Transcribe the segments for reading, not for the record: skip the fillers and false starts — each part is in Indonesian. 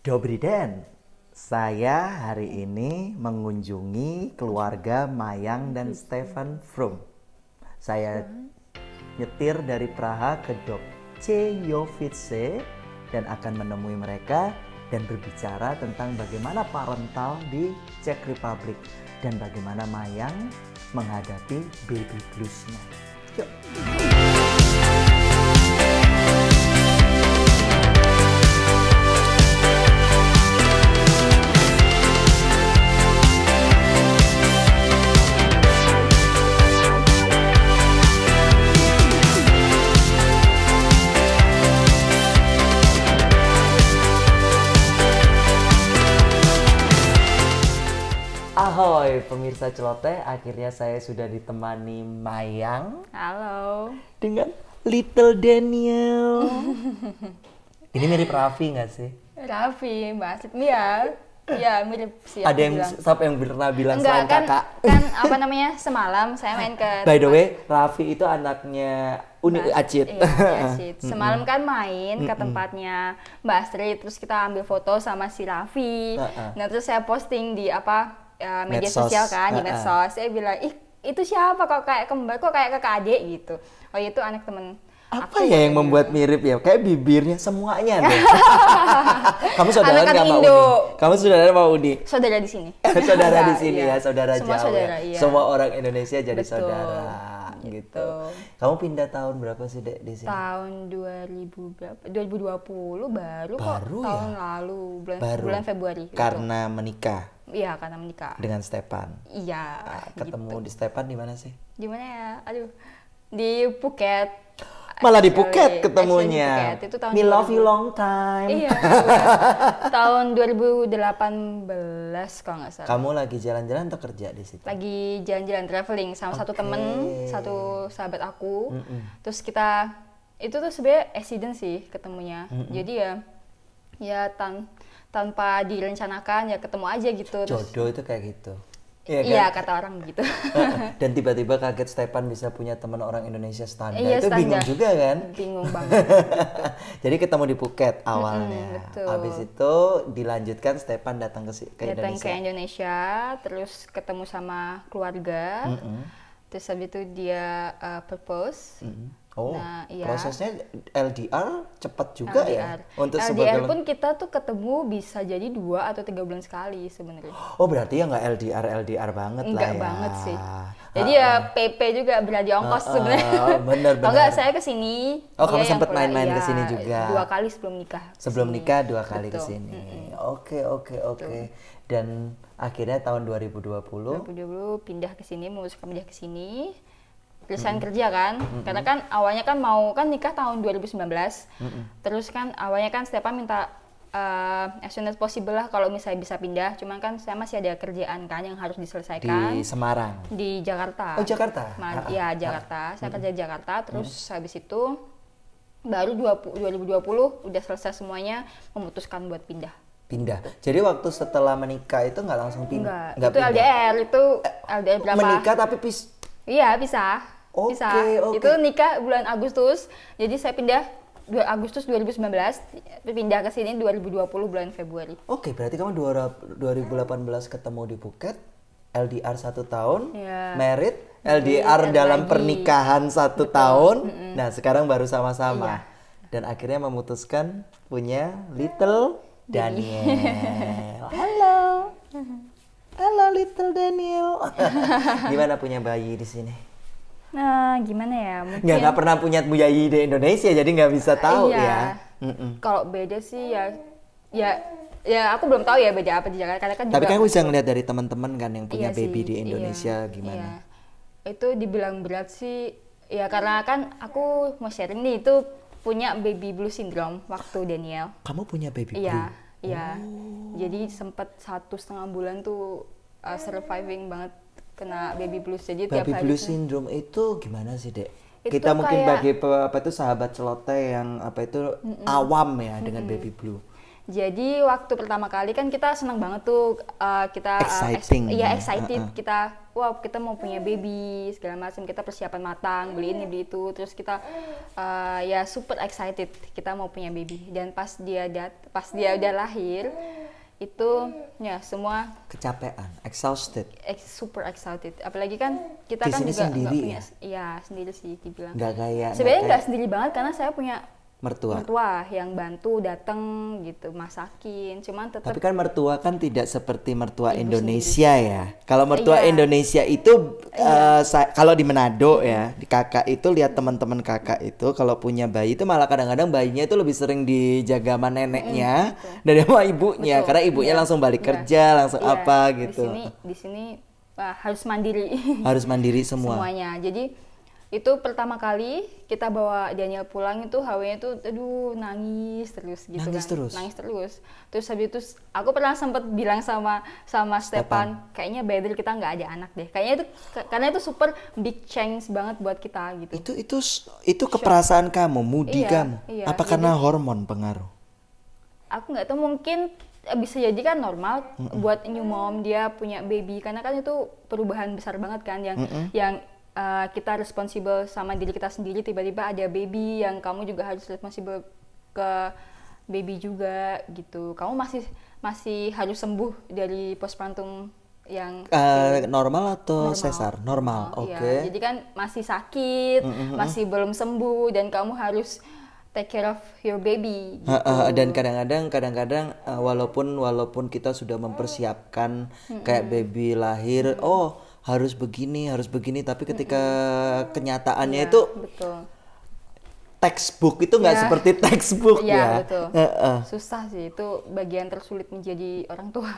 Dobry Den, saya hari ini mengunjungi keluarga Mayang dan Stefan Frum. Saya nyetir dari Praha ke Dobczyjowice dan akan menemui mereka dan berbicara tentang bagaimana parental di Czech Republic dan bagaimana Mayang menghadapi baby blues-nya. Yuk. Ahoy pemirsa celoteh, akhirnya saya sudah ditemani Mayang. Halo. Dengan Little Daniel. Ini mirip Raffi nggak sih? Raffi, Mbak Aslit ya. Iya mirip sih. Ada yang siapa yang pernah bilang selain kan, kakak? Kan apa namanya, semalam saya main ke By the way, Raffi itu anaknya Uni Acit. Iya, Acit. Semalam kan main ke tempatnya Mbak Astrid, terus kita ambil foto sama si Raffi. Nah terus saya posting di media Medsos. Sosial kan, di medsos. Saya bilang, ih itu siapa kok kayak kembar, kok kayak kakak adik gitu. Oh itu anak temen Apa ya yang membuat mirip ya? Kayak bibirnya semuanya deh. Kamu saudara nggak sama Uni? Kamu saudara sama Uni? Saudara di sini. Saudara di sini ya, saudara Semua Jawa. saudara, Ya. iya. Semua orang Indonesia jadi Betul. saudara gitu. Kamu pindah tahun berapa sih, Dek, di sini? Tahun 2000 berapa? 2020 baru kok. Baru ya? Tahun lalu bulan Februari. Karena menikah Iya, karena menikah. dengan Stepan. Iya. Ketemu di Stepan di mana sih? Di mana ya? Aduh. Di Phuket. Malah di Actually, Phuket ketemunya. Di Phuket. Itu tahun Me love you long time. Iya. Tahun 2018 kalau nggak salah. Kamu lagi jalan-jalan atau kerja di situ? Lagi jalan-jalan traveling sama satu temen, satu sahabat aku. Terus kita itu tuh sebenarnya accident sih ketemunya. Jadi ya tanpa direncanakan ya ketemu aja gitu. Jodoh itu kayak gitu. Iya, kata orang gitu. Dan tiba-tiba kaget Stepan bisa punya teman orang Indonesia standar. Iya, itu standar. bingung juga kan? Bingung banget. Jadi ketemu di Phuket awalnya. Betul. Habis itu dilanjutkan Stepan datang ke Datang Indonesia. ke Indonesia, terus ketemu sama keluarga. Terus habis itu dia propose. Oh, Nah, iya. prosesnya LDR cepat juga LDR. ya? Untuk LDR sebagai pun kita tuh ketemu bisa jadi 2 atau 3 bulan sekali sebenarnya. Oh, berarti ya nggak LDR banget lah Enggak ya. banget sih. Jadi ya PP juga berarti ongkos sebenarnya. Bener. Kalau enggak saya kesini. Oh, kamu dia yang sempet pulang. main-main Iya, kesini juga? 2 kali sebelum nikah. Sebelum kesini. nikah 2 kali Betul. kesini. Oke. Dan akhirnya tahun 2020 2020 pindah ke sini, memutuskan pindah ke sini. Resign kerja kan, karena kan awalnya kan mau kan nikah tahun 2019, terus kan awalnya kan Stepan minta as soon as possible lah kalau misalnya bisa pindah, cuman kan saya masih ada kerjaan kan yang harus diselesaikan di Semarang. di Jakarta. Oh, Jakarta? Ya Jakarta, saya kerja di Jakarta, terus habis itu baru 2020 udah selesai semuanya, memutuskan buat pindah. Jadi waktu setelah menikah itu nggak langsung Enggak, nggak itu pindah? LDR berapa? menikah tapi Iya bisa. Oke. Itu nikah bulan Agustus. Jadi saya pindah Agustus 2019, pindah ke sini 2020 bulan Februari. Oke, berarti kamu 2018 ketemu di Phuket, LDR 1 tahun, married, LDR dalam lagi. pernikahan 1 tahun. Nah, sekarang baru sama-sama. Dan akhirnya memutuskan punya Little Daniel. Halo Little Daniel. Gimana punya bayi di sini? Nah, gimana ya? Mungkin Nggak pernah punya bayi di Indonesia, jadi nggak bisa tahu ya. Kalau beda sih ya aku belum tahu ya beda apa di Jakarta karena kan Tapi juga kan bisa ngeliat dari teman-teman kan yang punya iya baby sih, di Indonesia iya. gimana? Itu dibilang berat sih ya karena kan aku mau sharing nih itu punya baby blue syndrome waktu Daniel. Kamu punya baby blue? Iya. Jadi sempat 1,5 bulan tuh surviving banget kena baby blues. Jadi tiap Baby hari blue tuh- syndrome itu gimana sih, Dek? Itu Kita mungkin kayak- bagi apa itu sahabat celoteh yang apa itu awam ya dengan baby blue. Jadi waktu pertama kali kan kita senang banget tuh kita Exciting. excited kita kita mau punya baby segala macam, kita persiapan matang, beli ini beli itu, terus kita ya super excited kita mau punya baby. Dan pas dia udah lahir itu ya semua Kecapean, exhausted. super excited. Apalagi kan kita Di kan sini juga sendiri nggak punya, ya? ya sendiri sih dibilang. Nggak kayak Sebenarnya nggak sendiri banget karena saya punya mertua. yang bantu datang gitu masakin, cuman tetap Tapi kan mertua kan tidak seperti mertua Ibu Indonesia ya. Kalau mertua Iya. Indonesia itu kalau di Manado ya, di kakak itu lihat teman-teman kakak itu kalau punya bayi itu malah kadang-kadang bayinya itu lebih sering dijaga sama neneknya dari sama ibunya. Betul. Karena ibunya Iya. langsung balik Iya. kerja, langsung Iya. apa gitu. Di sini harus mandiri. Harus mandiri semua. Semuanya. Jadi itu pertama kali kita bawa Daniel pulang itu HW-nya tuh aduh nangis terus gitu Nangis kan. terus? Nangis terus. Terus habis itu aku pernah sempat bilang sama Stepan, kayaknya better kita nggak ada anak deh. Kayaknya itu karena itu super big change banget buat kita gitu. Itu keperasaan kamu, moody Iya, kamu. iya. Apa karena hormon pengaruh? Aku nggak tahu, mungkin bisa jadi kan normal buat new mom dia punya baby, karena kan itu perubahan besar banget kan yang kita responsible sama diri kita sendiri, tiba-tiba ada baby yang kamu juga harus responsible ke baby juga gitu. Kamu masih harus sembuh dari postpartum yang Normal atau sesar? Normal, oke. Iya, jadi kan masih sakit, masih belum sembuh dan kamu harus take care of your baby gitu. Dan kadang-kadang walaupun kita sudah mempersiapkan kayak baby lahir, harus begini, tapi ketika kenyataannya Iya, itu betul. textbook itu nggak Ya. seperti textbook Iya, ya. betul. Susah sih, itu bagian tersulit menjadi orang tua.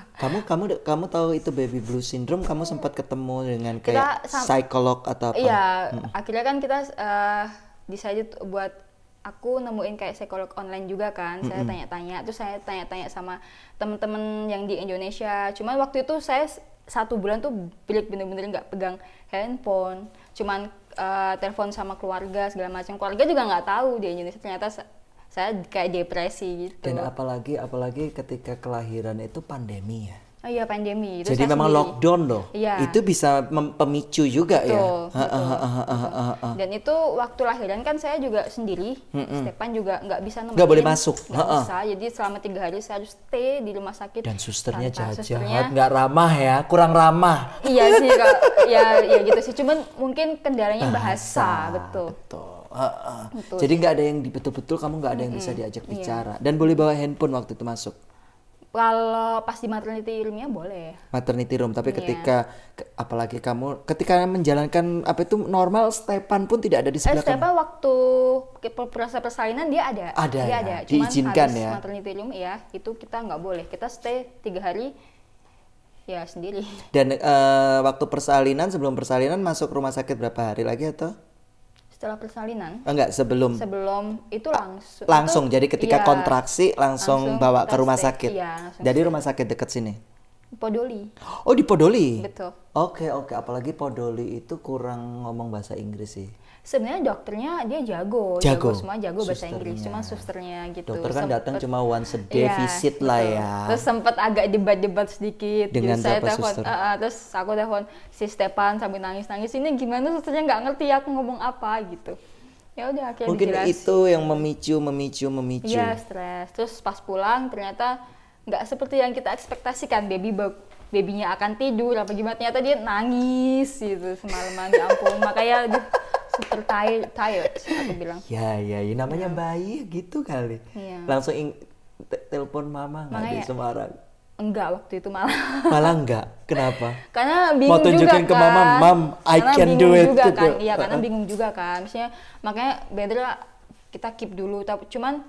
Kamu tahu itu baby blue syndrome? Kamu sempat ketemu dengan kayak Kita psikolog atau apa? Iya, akhirnya kan kita decided buat aku nemuin kayak psikolog online juga kan. Saya tanya-tanya, terus saya tanya-tanya sama teman-teman yang di Indonesia. Cuman waktu itu saya 1 bulan tuh bener-bener nggak pegang handphone, cuman telepon sama keluarga segala macam. Keluarga juga nggak tahu di Indonesia ternyata saya kayak depresi gitu. Dan apalagi ketika kelahiran itu pandemi ya. Oh iya, pandemi. Jadi memang lockdown loh. Iya. Itu bisa pemicu juga Betul, ya. betul. Dan itu waktu lahiran kan saya juga sendiri. Stepan juga nggak bisa nemenin. Nggak boleh masuk. Nggak bisa. Jadi selama 3 hari saya harus stay di rumah sakit. Dan susternya Tanpa jahat-jahat, nggak ramah ya, kurang ramah. Iya sih, Kak. ya gitu sih. Cuman mungkin kendalanya bahasa, betul. Betul. Jadi nggak ada yang betul-betul kamu nggak ada yang bisa diajak bicara. Dan boleh bawa handphone waktu itu masuk. Kalau pas di maternity room-nya boleh. Maternity room, tapi apalagi kamu ketika menjalankan apa itu normal, Stepan pun tidak ada di sebelah kamu. Stepan waktu proses persalinan dia ada. Ada Dia ya? ada. Cuman Diizinkan habis ya? maternity room ya, itu kita nggak boleh. Kita stay 3 hari ya sendiri. Dan waktu persalinan, sebelum persalinan masuk rumah sakit berapa hari lagi atau? Setelah persalinan, Enggak, sebelum itu langsung. langsung. Itu, Jadi ketika iya, kontraksi langsung bawa ke kita rumah stay. sakit. Iya, langsung Jadi stay. rumah sakit dekat sini. Podoli. Oh, di Podoli. Betul. Oke, apalagi Podoli itu kurang ngomong bahasa Inggris sih. Sebenarnya dokternya dia jago semua, jago bahasa Inggris, cuma susternya gitu. Dokter kan datang cuma once a day Iya, visit lah betul. ya. Terus sempat agak debat-debat sedikit. Dengan Jadi saya berapa telepon, suster? terus aku telepon si Stepan sambil nangis-nangis. Ini gimana, susternya nggak ngerti aku ngomong apa gitu. Ya udah akhirnya Mungkin dijelasin. itu yang memicu. Iya, stres. Terus pas pulang ternyata nggak seperti yang kita ekspektasikan, babynya akan tidur apa gimana, ternyata dia nangis gitu semalaman. Ya ampun, makanya aduh, super tired aku bilang. Ya, namanya bayi gitu kali. Iya. Langsung telepon mama nggak di Makanya- Semarang. Enggak, waktu itu malah. Malah enggak. Kenapa? Karena bingung Mau tunjukin juga ke mama, kan. Mam, I Karena can bingung do it, juga gitu. kan. Iya, karena bingung juga kan. Misalnya makanya better kita keep dulu. Cuman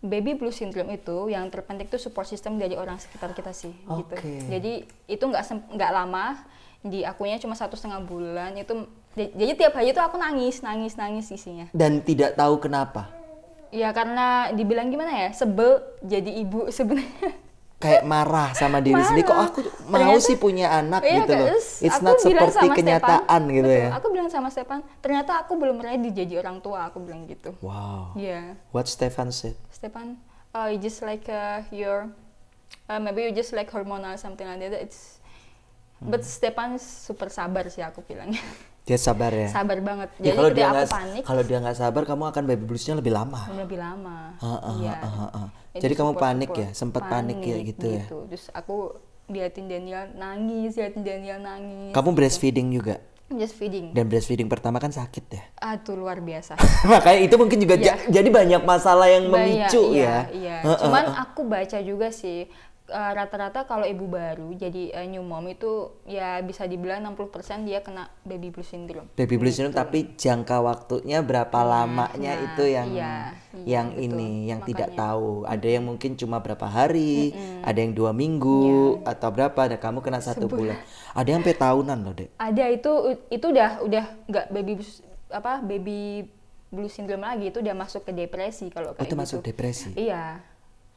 baby blue syndrome itu yang terpenting itu support system dari orang sekitar kita sih gitu. Oke. Jadi itu nggak lama. Di akunya cuma 1,5 bulan itu. Jadi tiap hari itu aku nangis isinya. Dan tidak tahu kenapa. Ya karena dibilang gimana ya, sebel jadi ibu sebenarnya. Kayak marah sama diri sendiri, kok aku mau Ternyata- sih punya anak Iya, gitu loh. terus It's aku not bilang seperti sama kenyataan Stepan, gitu betul, ya. Aku bilang sama Stepan, ternyata aku belum ready jadi orang tua, aku bilang gitu. Wow. Iya. What Stefan said? Stepan, you just like your maybe you just like hormonal something like that. But Stepan super sabar sih aku bilangnya. Dia sabar ya. Sabar banget. Ya, Jadi kalau ketika aku panik. Kalau dia nggak sabar, kamu akan baby bluesnya lebih lama. Lebih lama. Iya. Jadi kamu panik ya, sempat panik ya gitu ya. Terus aku liatin Daniel nangis. Kamu breastfeeding juga? Just feeding. Dan breastfeeding pertama kan sakit ya? Tuh luar biasa. Makanya itu mungkin juga jadi banyak masalah yang memicu ya. Iya. Cuman aku baca juga sih rata-rata kalau ibu baru jadi new mom itu ya bisa dibilang 60% dia kena baby blues syndrome. Baby blues syndrome, tapi jangka waktunya berapa lamanya itu yang yang tidak tahu. Ada yang mungkin cuma berapa hari, ada yang 2 minggu atau berapa. Ada kamu kena 1 bulan. Ada yang sampai tahunan loh, Dek. Ada itu udah nggak baby blues syndrome lagi, itu udah masuk ke depresi kalau kayak itu gitu. Masuk depresi. Iya.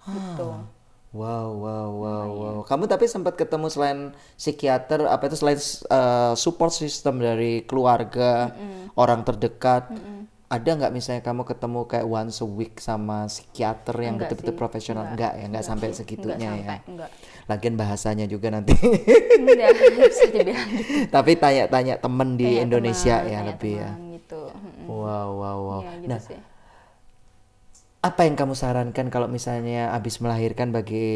Gitu. Wow. Kamu tapi sempat ketemu selain psikiater, selain support system dari keluarga, orang terdekat, ada nggak misalnya kamu ketemu kayak once a week sama psikiater yang betul-betul profesional? Enggak sampai segitunya. Enggak. Lagian bahasanya juga nanti. Enggak bisa dibilang gitu. Tapi tanya temen di Indonesia ya lebih ya. Gitu. Wow. Ya, gitu nah, sih. Apa yang kamu sarankan kalau misalnya habis melahirkan bagi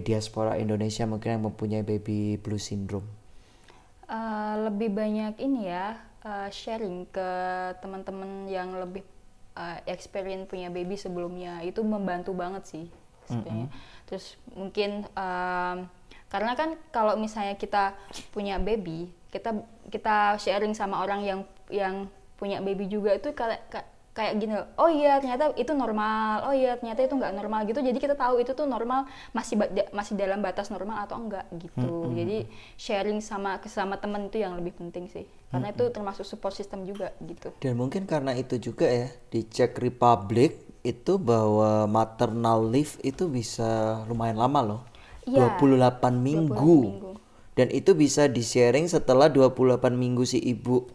diaspora Indonesia mungkin yang mempunyai baby blues syndrome? Lebih banyak ini ya, sharing ke teman-teman yang lebih experience punya baby sebelumnya, itu membantu banget sih sebenarnya. Terus mungkin karena kan kalau misalnya kita punya baby, kita sharing sama orang yang punya baby juga itu kayak gini, oh iya ternyata itu normal, oh iya ternyata itu nggak normal gitu. Jadi kita tahu itu tuh normal, masih dalam batas normal atau enggak gitu. Jadi sharing sama teman itu yang lebih penting sih, karena itu termasuk support system juga gitu. Dan mungkin karena itu juga ya, di Czech Republic itu bahwa maternal leave itu bisa lumayan lama loh, 28 minggu. Dan itu bisa di-sharing setelah 28 minggu si ibu.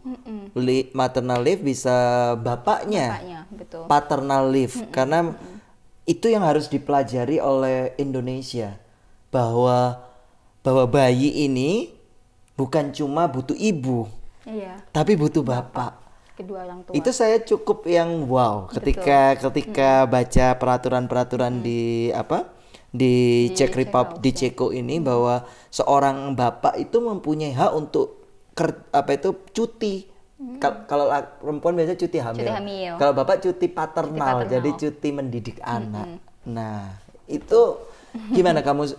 Maternal leave bisa bapaknya betul. Paternal leave. Karena itu yang harus dipelajari oleh Indonesia, bahwa bayi ini bukan cuma butuh ibu, tapi butuh bapak. Kedua orang tua. Itu saya cukup yang wow ketika baca peraturan-peraturan di Czech Republic, di Ceko ini, bahwa seorang bapak itu mempunyai hak untuk cuti. Kalau perempuan biasanya cuti hamil. Kalau bapak cuti paternal, jadi cuti mendidik anak. Nah, itu gimana kamu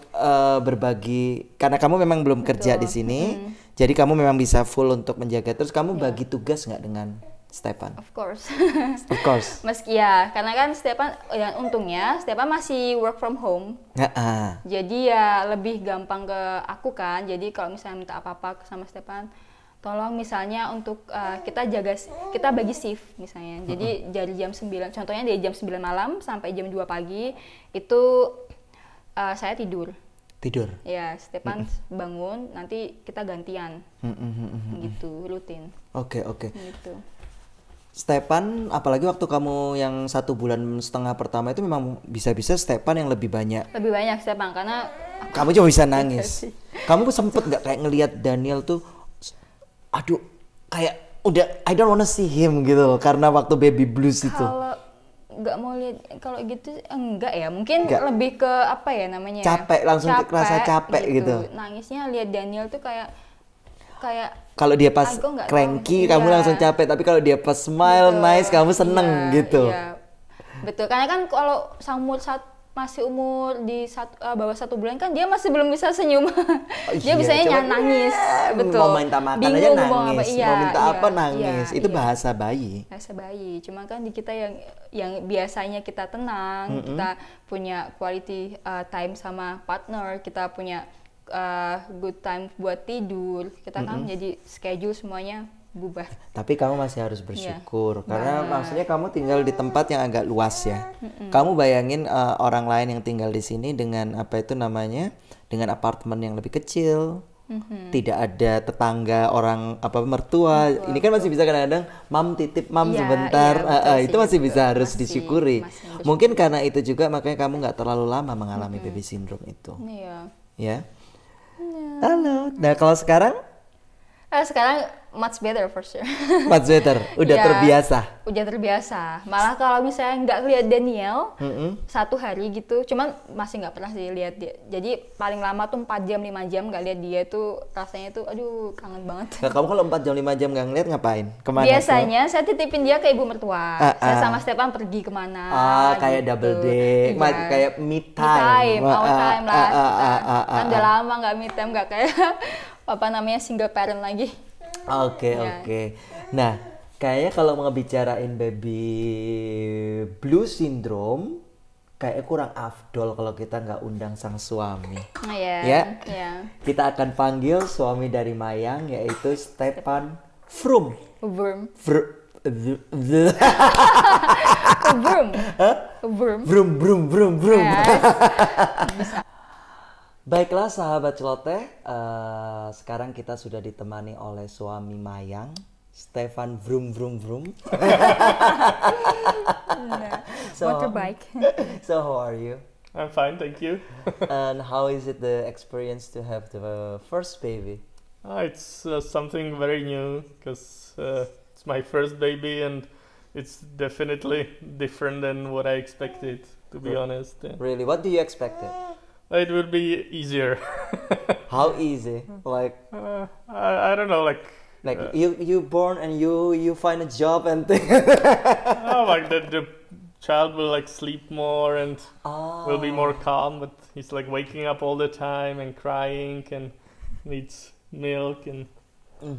berbagi, karena kamu memang belum kerja di sini, jadi kamu memang bisa full untuk menjaga. Terus kamu bagi tugas nggak dengan Stepan? Of course. Meski karena kan Stepan, untungnya Stepan masih work from home. Jadi ya lebih gampang ke aku kan. Jadi kalau misalnya minta apa-apa sama Stepan, tolong misalnya untuk kita bagi shift misalnya. Jadi dari jam 9, contohnya dari jam 9 malam sampai jam 2 pagi itu saya tidur. Ya, Stepan bangun, nanti kita gantian. Gitu, rutin. Oke. Gitu. Stepan, apalagi waktu kamu yang 1,5 bulan pertama itu memang bisa-bisa Stepan yang lebih banyak. Lebih banyak Stepan, karena kamu cuma bisa nangis. Kamu sempet nggak kayak ngelihat Daniel tuh, aduh, kayak udah I don't wanna see him gitu, karena waktu baby blues itu. Kalau nggak mau lihat kalau gitu enggak ya, mungkin lebih ke apa ya namanya? Capek, langsung rasa capek gitu. Nangisnya lihat Daniel tuh kayak kalau dia pas cranky kamu langsung capek, tapi kalau dia pas smile nice kamu seneng gitu. Iya. Betul, karena kan kalau masih umur di bawah 1 bulan kan dia masih belum bisa senyum. Dia bisanya nangis. Betul. Mau minta makan aja nangis. Mau minta apa nangis. Itu bahasa bayi. Bahasa bayi. Cuma kan di kita yang biasanya kita tenang, kita punya quality time sama partner, kita punya good time buat tidur, kita kan jadi schedule semuanya berubah. Tapi kamu masih harus bersyukur karena maksudnya kamu tinggal di tempat yang agak luas ya. Kamu bayangin orang lain yang tinggal di sini dengan dengan apartemen yang lebih kecil, tidak ada tetangga orang apa mertua. Ini kan masih bisa kadang-kadang mam titip mam Iya, sebentar. iya, betul sih, Itu masih betul. bisa harus Masih- disyukuri. masih bersyukur. Mungkin karena itu juga makanya kamu nggak terlalu lama mengalami baby syndrome itu, Iya. ya. Halo. Nah kalau sekarang Sekarang much better for sure. much better, udah Ya, terbiasa. Udah terbiasa. Malah kalau misalnya nggak lihat Daniel satu hari gitu, cuman masih nggak pernah sih lihat dia. Jadi paling lama tuh 4 jam 5 jam nggak lihat dia tuh rasanya tuh aduh kangen banget. Nah, kamu kalau 4 jam 5 jam nggak ngeliat ngapain? Kemana? Biasanya saya titipin dia ke ibu mertua. Saya ah. sama Stefan pergi kemana? Kayak gitu. double date, Iya. kayak me Me time. time, our time lah. Kan udah Ah. lama nggak me time, nggak kayak apa namanya single parent lagi. Oke, Ya. oke. Nah, kayaknya kalau mau ngebicarain baby blue syndrome, kayaknya kurang afdol kalau kita nggak undang sang suami. Oh, iya. Ya. Iya. Kita akan panggil suami dari Mayang, yaitu Stefan Vroom. Vroom. Vroom, Vroom. vroom, vroom, vroom. Yes. Baiklah sahabat celoteh, sekarang kita sudah ditemani oleh suami Mayang, Stefan Vroom Vroom Vroom. Motorbike. So how are you? I'm fine, thank you. And how is it the experience to have the first baby? It's something very new because it's my first baby and it's definitely different than what I expected, to be honest. Yeah. Really, what do you expect? It will be easier. How easy? Like I don't know, like you born and you find a job and thing. like the child will like sleep more and will be more calm, but he's like waking up all the time and crying and needs milk and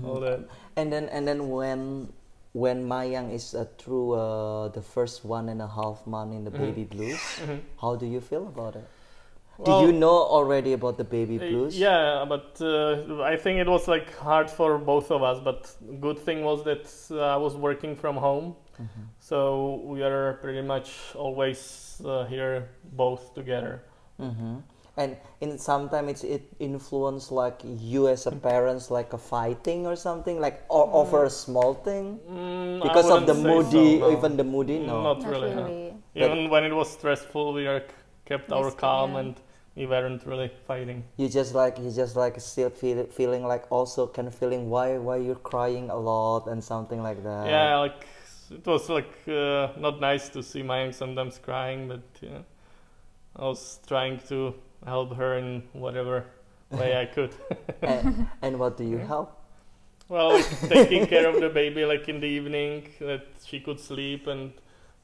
all that. And then when Mayang is through the first 1.5 month in the baby blues, how do you feel about it? Well, do you know already about the baby blues? Yeah, but I think it was like hard for both of us. But good thing was that I was working from home, so we are pretty much always here both together. And in sometimes it influence like you as a parents like a fighting or something like or over a small thing because I of the wouldn't say moody so, no. even the moody no. Not Not really. no. really. Even when it was stressful, we are kept our Yes, calm yeah. and we weren't really fighting. You just like still feeling like also kind of feeling why you're crying a lot and something like that. Yeah, like it was like not nice to see Mayang sometimes crying, but yeah, I was trying to help her in whatever way I could. And what do you help? Well, like, taking care of the baby like in the evening that she could sleep and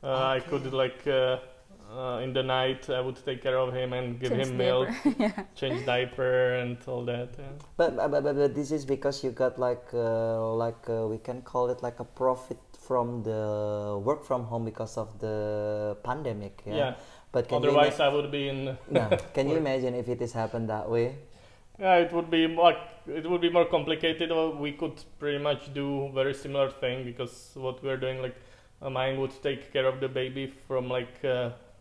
I could like in the night I would take care of him and give Change him milk, diaper. change diaper and all that. Yeah. But this is because you got like we can call it like a profit from the work from home because of the pandemic. Yeah. But can Otherwise, I would be in. can you imagine if it is happened that way? Yeah, it would be more complicated. Or we could pretty much do very similar thing because what we're doing, like, mine would take care of the baby from like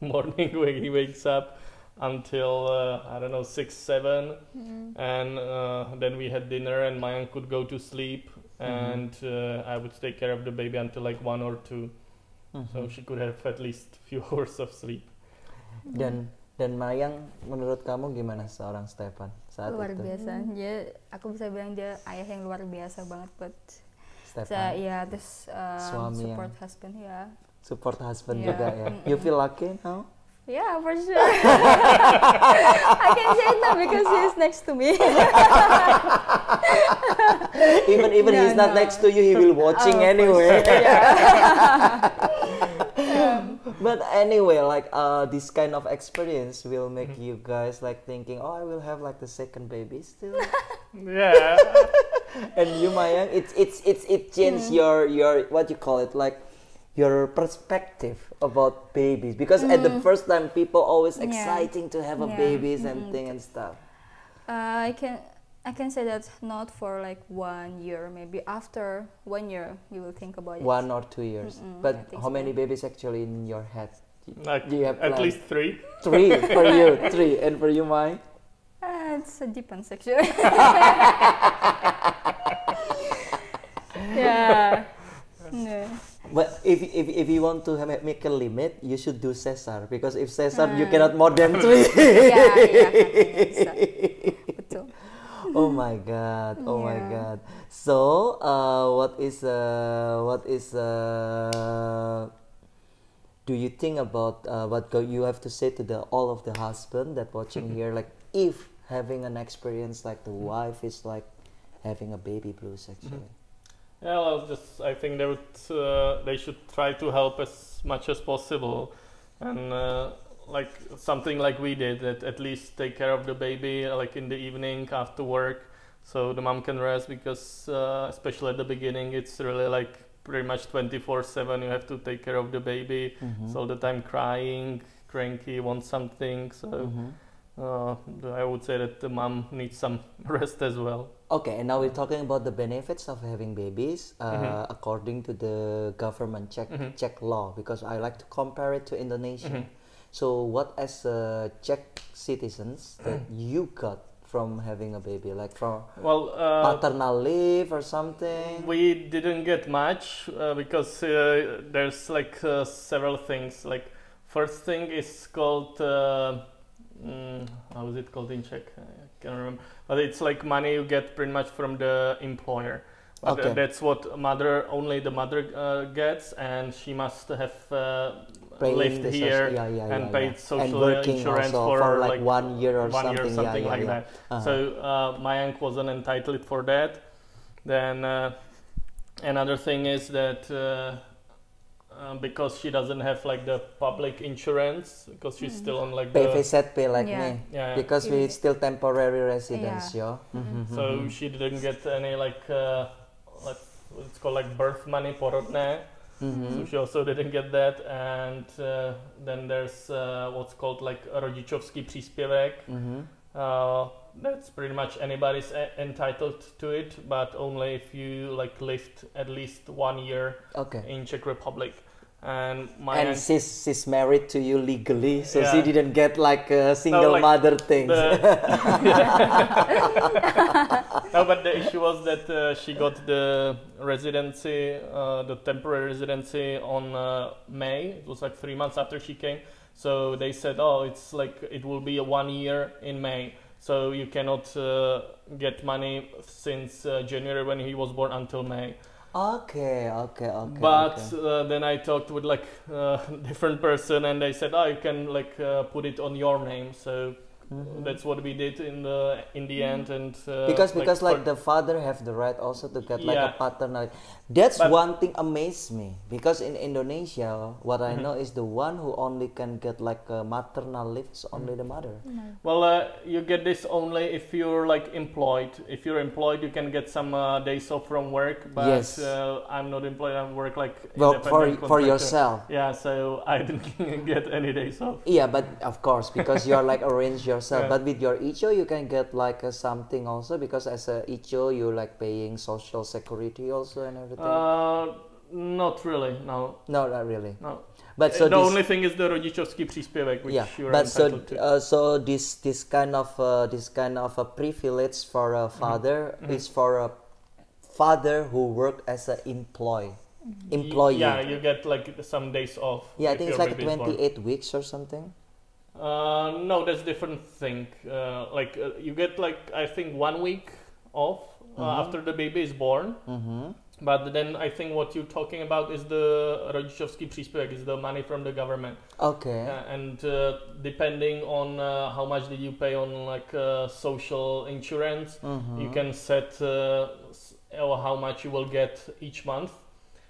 morning when he wakes up until I don't know 6-7, and then we had dinner and mine could go to sleep, and I would take care of the baby until like 1 or 2, so she could have at least few hours of sleep. Dan Mayang, menurut kamu gimana seorang Stefan saat Luar itu? biasa. Dia, aku bisa bilang dia ayah yang luar biasa banget buat Stefan. saya. Ya, terus Suami support yang- husband ya. Support husband Yeah. juga ya. You feel lucky now? Yeah, for sure. I can say that because he is next to me. Even No, he's not no. next to you, he will watching Oh, for anyway. sure, yeah. But anyway, like this kind of experience will make you guys like thinking, oh, I will have like the second baby still. Yeah. And you, Mayang, it changed your what you call it, like your perspective about babies, because at the first time people always Yeah. exciting to have a Yeah. babies and thing and stuff. I can say that not for like 1 year, maybe after 1 year you will think about it. 1 or 2 years. I But think how so. many babies actually in your head? Like Do you have at plans? least 3. 3 for you, 3, and for you, Mai? It's a depends actually. Yeah. Yeah. But if you want to make a limit, you should do Caesar, because if Caesar you cannot more than 3. Iya, betul. Oh my god, oh my Yeah. god. So, what is do you think about you have to say to all of the husband that watching here, like if having an experience like the wife is like having a baby blues actually? Yeah, well, I think they should try to help as much as possible, and like something like we did, that at least take care of the baby like in the evening after work, so the mom can rest, because especially at the beginning it's really like pretty much 24/7. You have to take care of the baby. It's all the time crying, cranky, wants something. So I would say that the mom needs some rest as well. Okay, and now we're talking about the benefits of having babies according to the government Czech law, because I like to compare it to Indonesia. So what as Czech citizens that you got from having a baby, like from paternal leave or something? We didn't get much because there's like several things. Like first thing is called how is it called in Czech? I can't remember. But it's like money you get pretty much from the employer. But that's what only the mother gets, and she must have lived here and paid social insurance for like 1 year or something like that. So Mayank wasn't entitled for that. Then another thing is that because she doesn't have like the public insurance, because she's still on like PVZP like me, because we still temporary residents, so she didn't get any like it's called like birth money, porodné. So she also didn't get that, and then there's what's called like rodičovský příspěvek. That's pretty much anybody's entitled to it, but only if you like lived at least 1 year in Czech Republic. And she's married to you legally, so she didn't get like a single mother thing. No, but the issue was that she got the residency, the temporary residency on May. It was like 3 months after she came. So they said, it's like it will be 1 year in May. So you cannot get money since January when he was born until May. Okay. But then I talked with like different person, and they said, you can like put it on your name. So that's what we did in the end. And because like the father have the right also to get like a paternal. That's one thing amazed me, because in Indonesia what I know is the one who only can get like a maternal leave is only the mother. Well, you get this only if you're like employed. If you're employed, you can get some days off from work. But I'm not employed. I work like for yourself. Yeah, so I didn't get any days off. Yeah, but of course, because you are like arranged yourself. But with your icho, you can get like something also, because as a icho, you're like paying social security also and everything. Not really. No, not really. No. But so the only thing is the rodičovský příspěvek, which you're entitled to. So this kind of a privilege for a father is for a father who worked as an employee. Yeah, you get like some days off. Yeah, I think it's like 28 weeks or something. No, that's different thing. You get like I think 1 week off after the baby is born. But then I think what you're talking about is the rodičovský příspěvek, is the money from the government. Okay. And depending on how much did you pay on like social insurance, you can set how much you will get each month.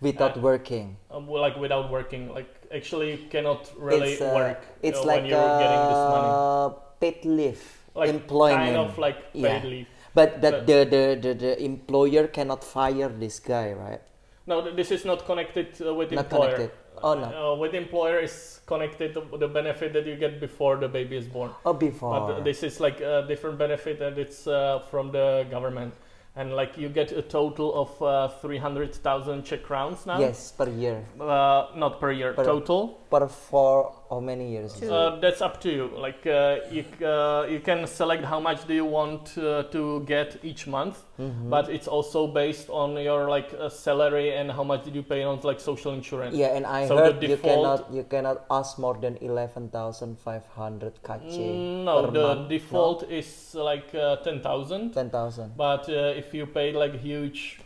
Without working. Like without working, like actually you cannot really work. It's when like you're getting this money. Paid leave, like employment. Kind of like paid leave. But the employer cannot fire this guy, right? No, this is not connected with not employer. Connected. Oh no. With employer is connected to the benefit that you get before the baby is born. Oh, before. But this is like a different benefit, and it's from the government. And like you get a total of 300,000 Czech crowns now. Yes, per year. Not per year, total. For how many years? That's up to you. Like you can select how much do you want to get each month, but it's also based on your like salary and how much did you pay on like social insurance. Yeah, and I So heard the default, you cannot ask more than 11,500 KC. no, per the month, default is like 10,000. 10,000. But if you pay like huge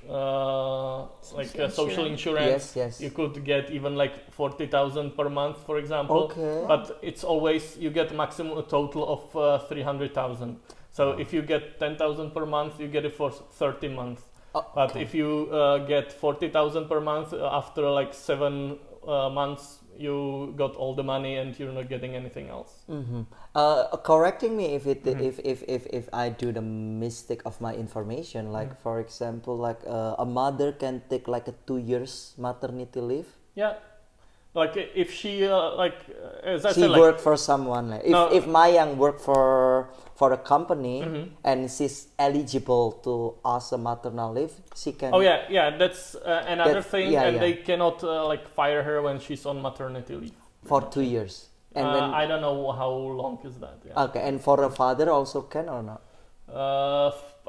social insurance, Yes. you could get even like 40,000 per month, for example. Okay. But it's always you get maximum a total of 300,000. So if you get 10,000 per month, you get it for 30 months. But if you get 40,000 per month, after like 7 months, you got all the money and you're not getting anything else. Correcting me if I do the mistake of my information. Like for example, like a mother can take like a 2 years maternity leave. Yeah. Like if she as I She said, like, worked for someone. Like if Mayang worked for a company and she's eligible to ask a maternal leave, she can. oh yeah, that's another thing, yeah, and yeah. they cannot like fire her when she's on maternity leave. For 2 years. And then I don't know how long is that. Yeah. okay, and for a father also can or not?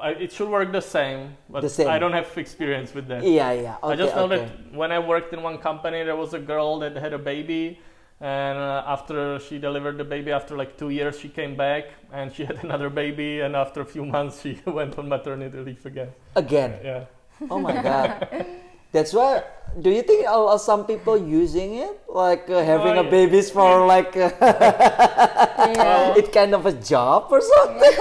It should work the same, but The same. I don't have experience with that. Yeah. Okay, I just know okay. that when I worked in one company, there was a girl that had a baby, and after she delivered the baby, after like 2 years, she came back and she had another baby, and after a few months, she went on maternity leave again. Again. Yeah. Oh my God. That's why. Do you think are some people using it, like having a babies for like it kind of a job or something?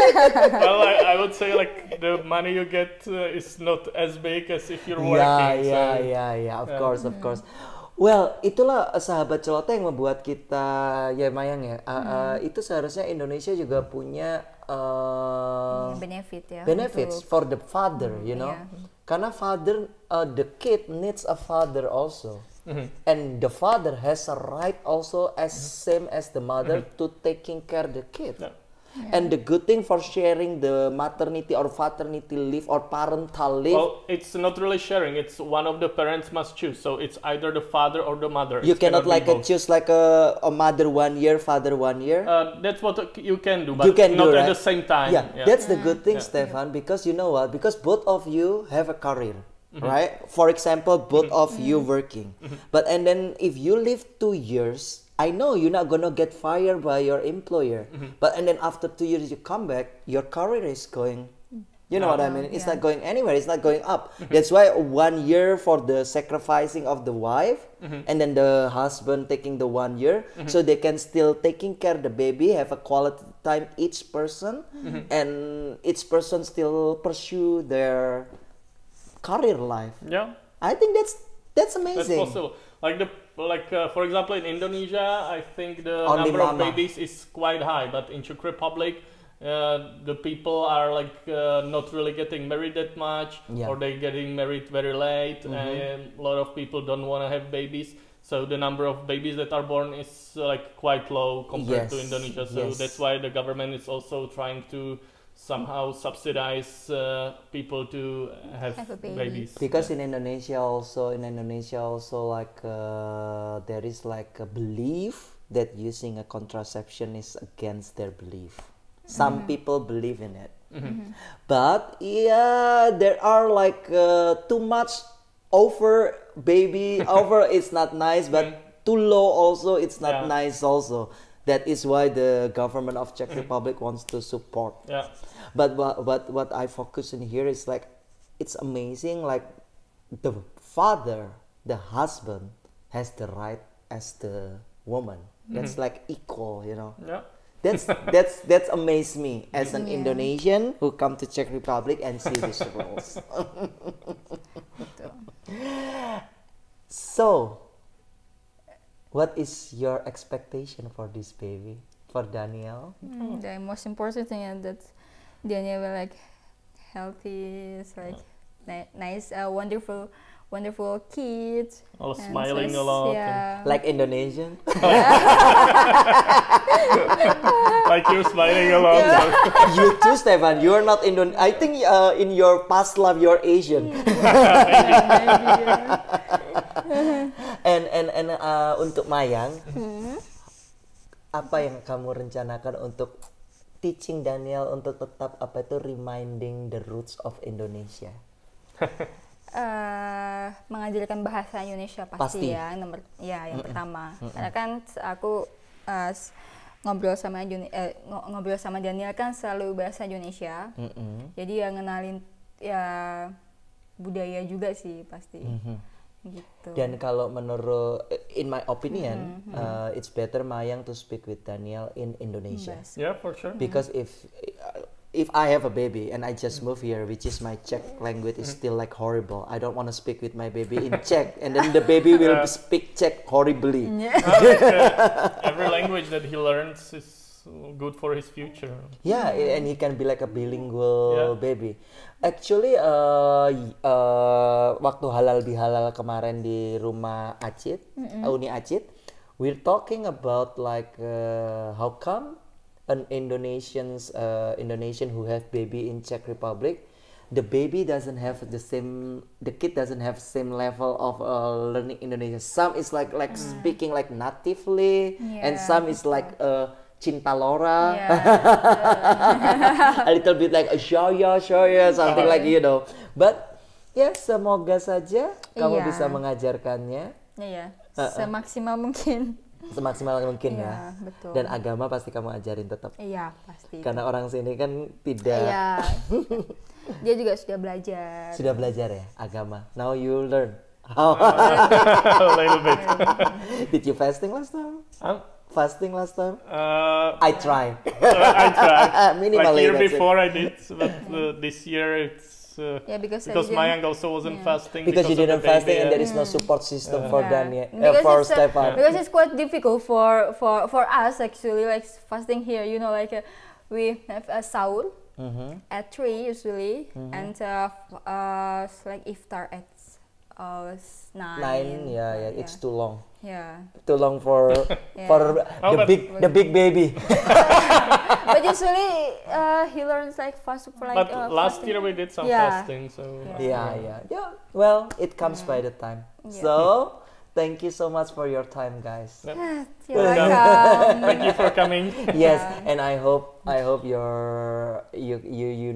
Well, I would say like the money you get is not as big as if you're working. Yeah. Of course. Well, itulah sahabat celoteh yang membuat kita ya Mayang ya. Itu seharusnya Indonesia juga punya benefit ya. benefits for the father, you know. Yeah. Karena father, the kid needs a father also. And the father has a right also as same as the mother to taking care the kid. Yeah. And the good thing for sharing the maternity or paternity leave or parental leave, Well, it's not really sharing. It's one of the parents must choose. So it's either the father or the mother. you It cannot cannot like be both. choose like a mother 1 year, father 1 year. That's what you can do, but You can not do, at right? the same time. Yeah, that's the good thing, Yeah. Stefan, because you know what? Because both of you have a career, right? For example, both of you working. But and then if you live 2 years, I know you're not gonna get fired by your employer. But and then after 2 years you come back, your career is going. You know what I mean? It's not going anywhere. It's not going up. That's why 1 year for the sacrificing of the wife, and then the husband taking the 1 year, so they can still taking care of the baby, have a quality time each person, and each person still pursue their career life. Yeah. I think that's That's amazing. possible. For example, in Indonesia, I think the Only number of mama. babies is quite high, but in Czech Republic, the people are not really getting married that much, Yeah. or they're getting married very late, and a lot of people don't want to have babies. So the number of babies that are born is quite low compared to Yes, Indonesia. So yes. that's why the government is also trying to somehow subsidize people to have Have a baby. babies. Because in Indonesia also like there is like a belief that using a contraception is against their belief. Some people believe in it, but yeah, there are like too much over baby over. It's not nice, but too low also. It's not Yeah. nice also. That is why the government of Czech Republic wants to support. Yeah. But what I focus in here is like, it's amazing. Like the father, the husband, has the right as the woman. That's like equal, you know. Yeah. That's amazed me as an Indonesian who come to Czech Republic and see these rules. So, what is your expectation for this baby, for Daniel? The most important thing is that Daniel will healthy, nice, wonderful kids. All and smiling so a lot. Yeah. Like Indonesian? Like you're smiling a lot. You too, Stefan. You are not Indonesian. I think in your past life you're Asian. Maybe, And untuk Mayang, apa yang kamu rencanakan untuk teaching Daniel untuk tetap reminding the roots of Indonesia? Mengajarkan bahasa Indonesia pasti. Ya yang pertama. Karena kan aku ngobrol sama Daniel kan selalu bahasa Indonesia. Jadi ya ngenalin ya budaya juga sih pasti. Gitu. Dan kalau menurut, in my opinion, it's better Mayang to speak with Daniel in Indonesia. Yeah, for sure. Because if I have a baby and I just move here, which is my Czech language is still like horrible. I don't want to speak with my baby in Czech, and then the baby will speak Czech horribly. Every language that he learns is good for his future. Yeah, and he can be like a bilingual baby. Actually, waktu halal bihalal kemarin di rumah Acit, Uni Acit, we're talking about like how come an Indonesian who have baby in Czech Republic, the kid doesn't have same level of learning Indonesian. Some is like speaking like natively, and some is like Cinta Laura, a little bit like shoya, something like But ya semoga saja kamu bisa mengajarkannya. Iya, semaksimal mungkin. Semaksimal mungkin ya. Betul. Dan agama pasti kamu ajarin tetap. Iya, pasti. Karena orang sini kan tidak. Iya. Dia juga sudah belajar. Sudah belajar ya agama. Now you learn. A little bit. Did you fasting last time? Fasting last time? I try. Like year before I did, but this year it's because Mayang also wasn't fasting. Because you didn't fasting and there is no support system for Daniel, for Stefan. Because it's quite difficult for us actually, like fasting here. Like we have a sahur at 3 usually, and like iftar at 9. 9, yeah, it's too long. Yeah. Too long for the big baby. But usually he learns like fast for like. But last year we did some fasting, so. Yeah. Well, it comes by the time. Yeah. So, thank you so much for your time, guys. You're welcome. Thank you for coming. Yes, and I hope you're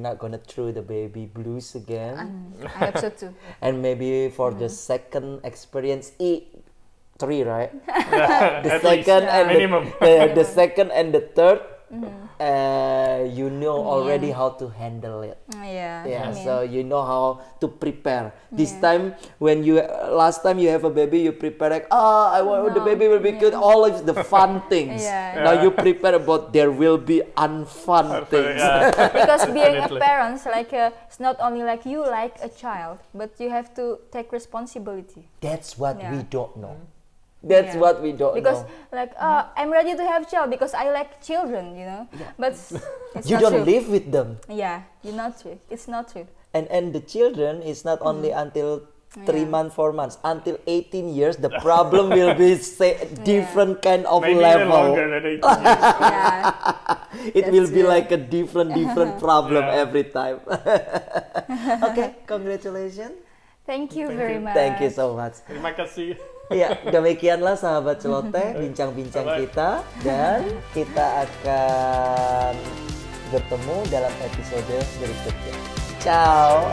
not gonna throw the baby blues again. I hope so too. And maybe for the second experience, 3, right? The second and the third, you know already how to handle it. Yeah. So you know how to prepare. This time, last time you have a baby, you prepare like, I want the baby will be good. All of the fun things. Now you prepare about there will be unfun things. Because being a parent, like it's not only like you like a child, but you have to take responsibility. That's what we don't know. That's what we don't because, know. Like, I'm ready to have child because I like children, But it's you not don't true. live with them. Yeah, you're not true. It's not true. And the children is not only until 3 months, 4 months, until 18 years, the problem will be different kind of Maybe level. Even longer than 18 years. It will be like a different problem every time. Okay, congratulations. Thank you very much. Thank you so much. Terima kasih. Ya, demikianlah sahabat celoteh bincang-bincang kita, dan kita akan bertemu dalam episode berikutnya. Ciao.